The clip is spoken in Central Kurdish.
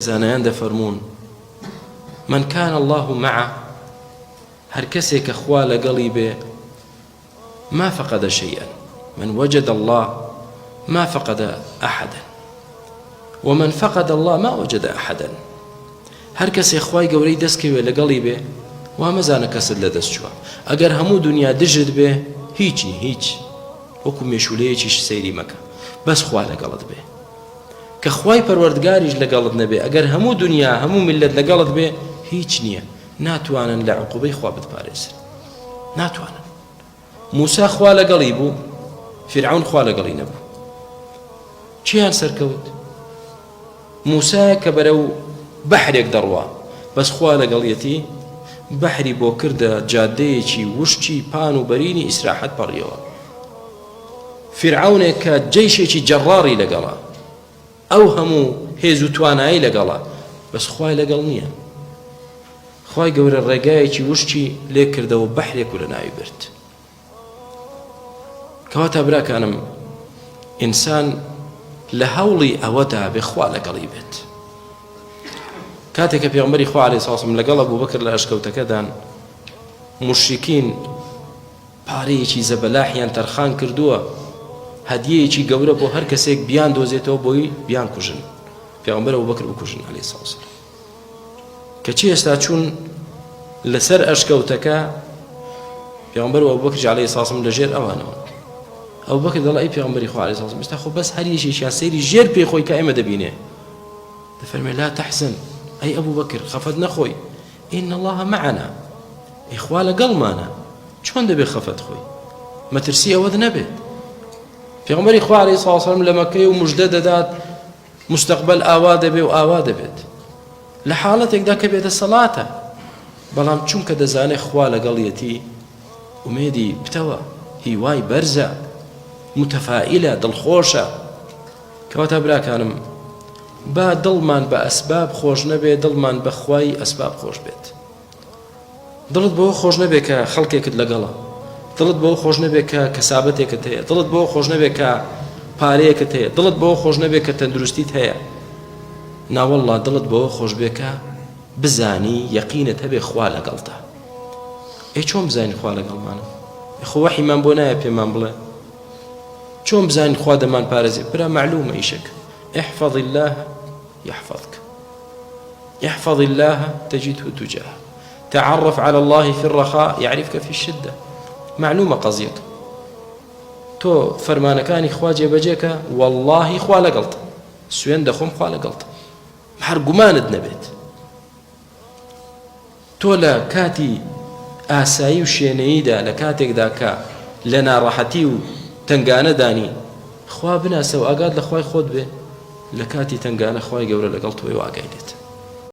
زانایان دەفەرموون من كان الله معه هەر کەسێک کە خوا لەگەڵی بێ ما فقد شيئا من وجد الله ما فقد أحدا ومن فقد الله ما وجد أحدا هەر کەسێک خوای گەورەی دەستکەوێ لەگەڵی بێ وا مەزانە کەست لەدەست چووە ئەگەر هەموو دنیا دژت بێ هیچی هیچ وەکو مێشولەیەکیش سەیری مەکە بەس خوا لەگەڵت بێ کە خوای پەروەردگاریش لەگەڵت نەبێ ئەگەر هەموو دنیا هەموو میلەت لەگەڵت بێ هیچ نییە ناتوانن لە عقوبەی خوا بتپارێزن ناتوانن موسا خوا لەگەڵی بوو فرعون خوا لەگەڵی نەبوو چیان سەرکەوت موسا کە بەرەو بەحرێک دەڕوا بەس خوا لەگەڵیەتی بەحری بۆ کردە جادەیەکی وشتی پان و بەرینی ئیسراحەت پەڕیەوە فرعونێک کە جەیشێکی جەڕاڕی لەگەڵا ئەو هەموو هێز و توانایی لەگەڵا بەس خوای لەگەڵ نییە خوای گەورە ڕێگایەکی وشتی لێ کردەوە بەحرێک و لە ناوی برد کەواتە براکانم ئینسان لە هەوڵی ئەوەدا بێ خوا لەگەڵی بێت کاتێک کە پێغەمبەری خوا عەلەیهی سڵام وسلام لەگەڵ ئەبوو بەکر لە ئەشکەوتەکەدان موشریکین پارەیەکی زەبەلاحیان تەرخان کردووە هەدیەیەکی گەورە بۆ هەر کەسێک بیان دۆزێتەوە بۆی بیان کوژن پێغەمبەر ئەبوبەکر بکوژن عەلەیهی سڵام وسلام کەچی ئێستا چوون لەسەر ئەشکەوتەکە پێغەمبەر و ئەبوبەکر عەلەیهی سڵام وسلام لەژێر ئەوانەوە ئەبوبەکر دەڵێ ئەی پێغەمبەری خوا عەلەیهی سڵام وسلام ئێستا خۆ بەس هەر یەکێکیان سەیری ژێر پێی خۆی کە ئێمە دەبینێ دەفەرمێ لا تەحزن ئەی ئەبوبەکر خەفەت نەخۆی ئین الله معنا ئیخوا لەگەڵمانە چۆن دەبێ خەفەت خۆی مەترسی ئەوەت نەبێت پێغەمبەری خوا عەلەیهی سڵام وسلام لە مەککەی و موژدە دەدات مستەقبەل ئاوا دەبێ و ئاوا دەبێت لە حاڵەتێکدا کە بێتە سەڵاتە بەڵام چونکە دەزانێ خوا لەگەڵیەتی ئومێدی بتەوە هیوای بەرزە متەفائیلە دڵخۆشە کەواتە براکانم با دڵمان بە ئەسباب خۆش نەبێ دڵمان بە خوای ئەسباب خۆش بێت دڵت بەوە خۆش نەبێ کە خەڵکێکت لەگەڵە دڵت بەوە خۆش نەبێ کە کەسابەتێکت هەیە دڵت بەوە خۆش نەبێ کە پارەیەکت هەیە دڵت بەوە خۆش نەبێ کە تەندروستیت هەیە ناوەڵڵا دڵت بەوە خۆش بێ کە بزانی یەقینت هەبێ خوا لەگەڵتە ئێ چۆن بزانین خوا لەگەڵمانە خۆ وەحیمان بۆ نایە پێمان بڵێ چۆن بزانین خوا دەمان پارێزێ برا معلومە ئیشەک احفظ الله يحفظك احفظ الله تجده تجاهك تعرف على الله في الرخاء يعرفك في الشدة معلومة قضيك تو فرمانكاني خوا جێبەجێکە والله خوا لەگەڵتە سوێن دەخۆم خوا لەگەڵتە هەر گومانت نەبێت تۆ لە کاتی ئاسایی و شوێنەییدا لە کاتێکدا کە لە ناڕەحەتی و تنگانە دانی خوا بناسە و ئاگات لە خوای خۆت بێ لە کاتی تنگانە خوای گەورە لەگەڵ تۆی واگای دێت